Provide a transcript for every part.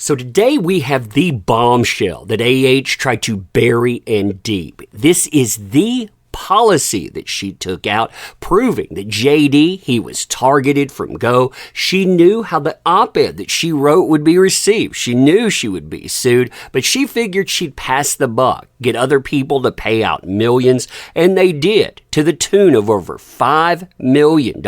So today we have the bombshell that AH tried to bury in deep. This is the policy that she took out, proving that JD, he was targeted from go. She knew how the op-ed that she wrote would be received. She knew she would be sued, but she figured she'd pass the buck, get other people to pay out millions, and they did, to the tune of over $5 million.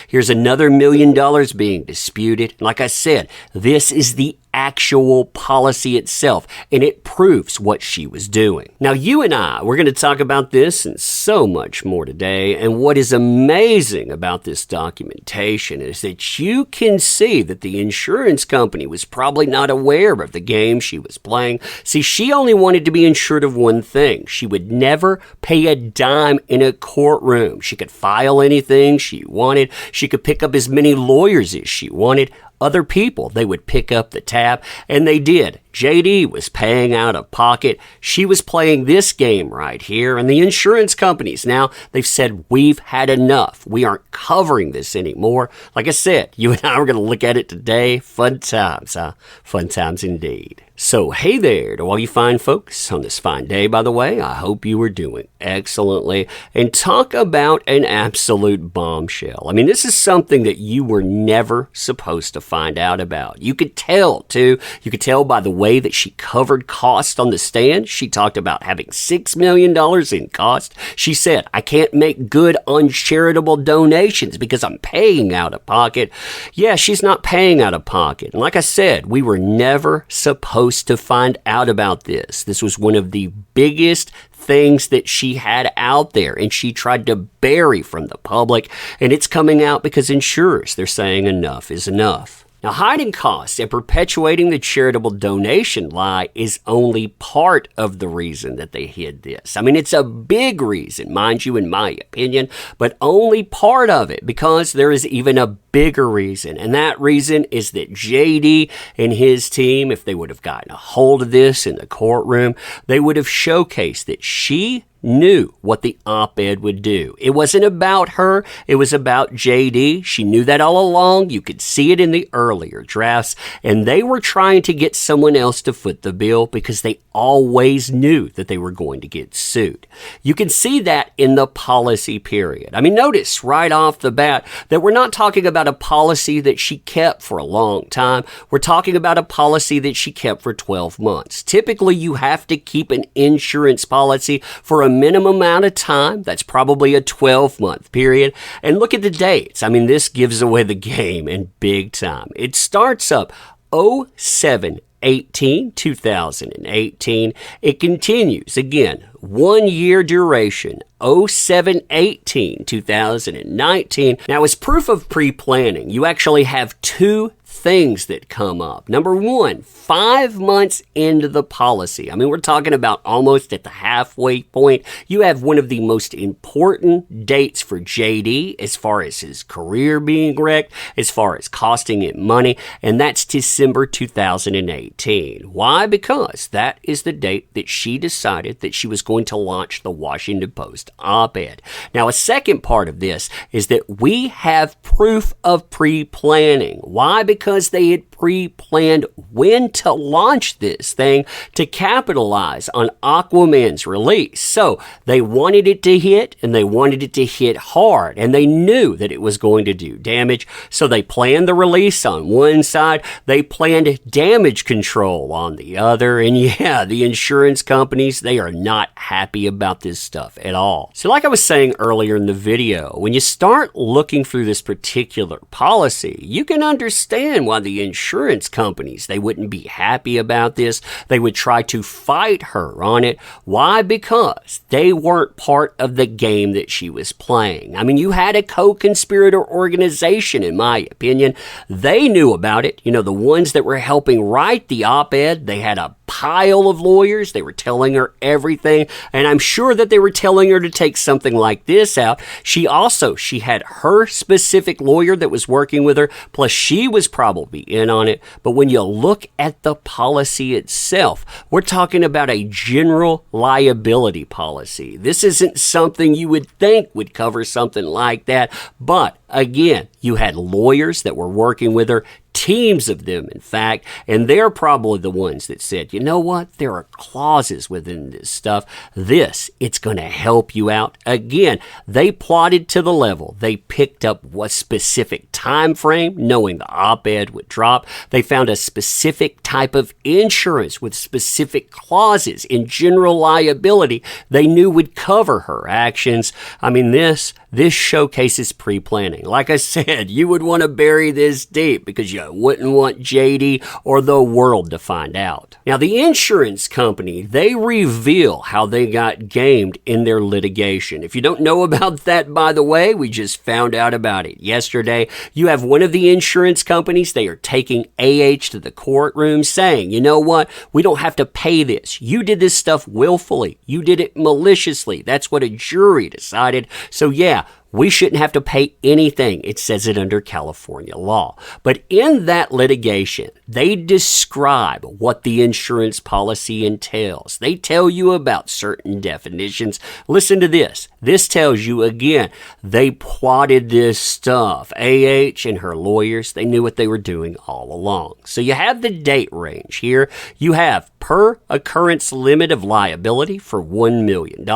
Here's another $1 million being disputed. Like I said, this is the actual policy itself, and it proves what she was doing. Now, you and we're going to talk about this and so much more today, and what is amazing about this documentation is that you can see that the insurance company was probably not aware of the game she was playing. See, she only wanted to be insured of one thing. She would never pay a dime in a courtroom. She could file anything she wanted. She could pick up as many lawyers as she wanted. Other people, they would pick up the tab, and they did. JD was paying out of pocket. She was playing this game right here, and the insurance companies now, they've said, we've had enough. We aren't covering this anymore. Like I said, you and I are going to look at it today. Fun times, huh? Fun times indeed. So, hey there to all you fine folks on this fine day, by the way. I hope you are doing excellently. And talk about an absolute bombshell. I mean, this is something that you were never supposed to find out about. You could tell, too. You could tell by the way that she covered costs on the stand. She talked about having $6 million in cost. She said, I can't make good on charitable donations because I'm paying out of pocket. Yeah, she's not paying out of pocket. And like I said, we were never supposed to find out about this. This was one of the biggest things that she had out there, and she tried to bury from the public, and it's coming out because insurers, they're saying enough is enough. Now, hiding costs and perpetuating the charitable donation lie is only part of the reason that they hid this. I mean, it's a big reason, mind you, in my opinion, but only part of it, because there is even a bigger reason, and that reason is that JD and his team, if they would have gotten a hold of this in the courtroom, they would have showcased that she knew what the op-ed would do. It wasn't about her. It was about JD. She knew that all along. You could see it in the earlier drafts, and they were trying to get someone else to foot the bill because they always knew that they were going to get sued. You can see that in the policy period. I mean, notice right off the bat that we're not talking about a policy that she kept for a long time. We're talking about a policy that she kept for 12 months. Typically, you have to keep an insurance policy for a minimum amount of time. That's probably a 12-month period. And look at the dates. I mean, this gives away the game in big time. It starts up 2018. It continues, again, 1 year duration, 2019. Now, as proof of pre-planning, you actually have two things that come up. Number one, 5 months into the policy. I mean, we're talking about almost at the halfway point. You have one of the most important dates for JD as far as his career being wrecked, as far as costing him money, and that's December 2018. Why? Because that is the date that she decided that she was going to launch the Washington Post op-ed. Now, a second part of this is that we have proof of pre-planning. Why? Because they had pre-planned when to launch this thing to capitalize on Aquaman's release. So they wanted it to hit, and they wanted it to hit hard, and they knew that it was going to do damage. So they planned the release on one side, they planned damage control on the other, and yeah, the insurance companies, they are not happy about this stuff at all. So like I was saying earlier in the video, when you start looking through this particular policy, you can understand why the insurance companies, they wouldn't be happy about this. They would try to fight her on it. Why? Because they weren't part of the game that she was playing. I mean, you had a co-conspirator organization, in my opinion. They knew about it. You know, the ones that were helping write the op-ed, they had a pile of lawyers. They were telling her everything, and I'm sure that they were telling her to take something like this out. She had her specific lawyer that was working with her, plus she was probably in on it. But when you look at the policy itself, we're talking about a general liability policy. This isn't something you would think would cover something like that, but again, you had lawyers that were working with her teams of them, in fact, and they're probably the ones that said, you know what, there are clauses within this stuff. It's going to help you out. Again, they plotted to the level. They picked up what specific time frame, knowing the op-ed would drop. They found a specific type of insurance with specific clauses in general liability they knew would cover her actions. I mean, this showcases pre-planning. Like I said, you would want to bury this deep because you wouldn't want JD or the world to find out. Now, the insurance company, they reveal how they got gamed in their litigation. If you don't know about that, by the way, we just found out about it yesterday. You have one of the insurance companies, they are taking AH to the courtroom saying, you know what, we don't have to pay this. You did this stuff willfully. You did it maliciously. That's what a jury decided. So yeah, we shouldn't have to pay anything. It says it under California law. But in that litigation, they describe what the insurance policy entails. They tell you about certain definitions. Listen to this. This tells you, again, they plotted this stuff. AH and her lawyers, they knew what they were doing all along. So you have the date range here. You have per occurrence limit of liability for $1 million.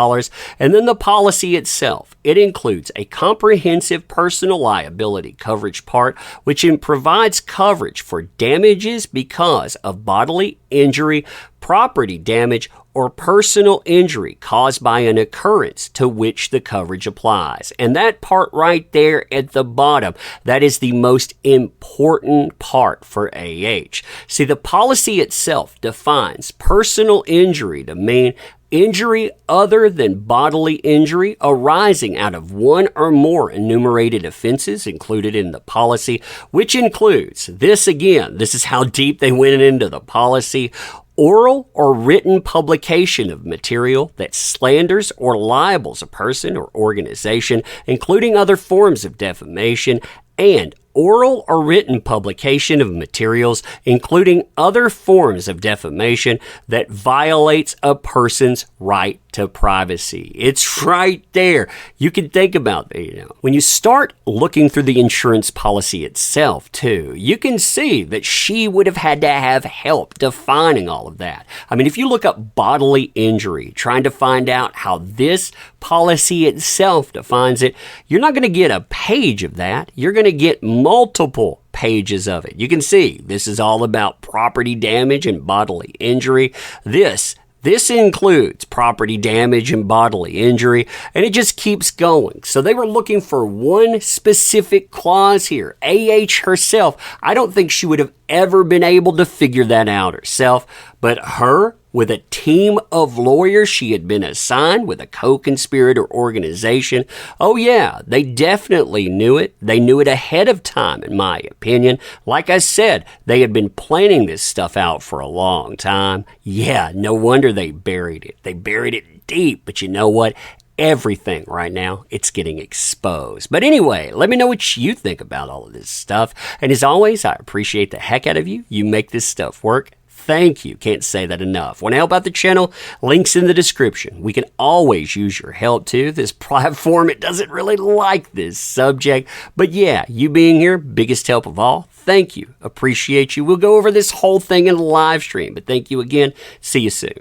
And then the policy itself, it includes a comprehensive personal liability coverage part, which provides coverage for damages because of bodily injury, property damage, or personal injury caused by an occurrence to which the coverage applies. And that part right there at the bottom, that is the most important part for AH. See, the policy itself defines personal injury to mean injury other than bodily injury arising out of one or more enumerated offenses included in the policy, which includes this is how deep they went into the policy: oral or written publication of material that slanders or libels a person or organization, including other forms of defamation, and oral or written publication of materials, including other forms of defamation that violates a person's right to privacy. It's right there. You can think about that. When you start looking through the insurance policy itself, too, you can see that she would have had to have help defining all of that. I mean, if you look up bodily injury, trying to find out how this policy itself defines it, you're not going to get a page of that. You're going to get multiple pages of it. You can see this is all about property damage and bodily injury. This includes property damage and bodily injury, and it just keeps going. So they were looking for one specific clause here. AH herself, I don't think she would have ever been able to figure that out herself, but her, with a team of lawyers she had been assigned with a co-conspirator organization, oh yeah, they definitely knew it. They knew it ahead of time, in my opinion. Like I said, they had been planning this stuff out for a long time. Yeah, no wonder they buried it. They buried it deep, but you know what? Everything right now, it's getting exposed. But anyway, let me know what you think about all of this stuff. And as always, I appreciate the heck out of you. You make this stuff work. Thank you. Can't say that enough. Want to help out the channel? Links in the description. We can always use your help too. This platform, it doesn't really like this subject. But yeah, you being here, biggest help of all. Thank you. Appreciate you. We'll go over this whole thing in a live stream. But thank you again. See you soon.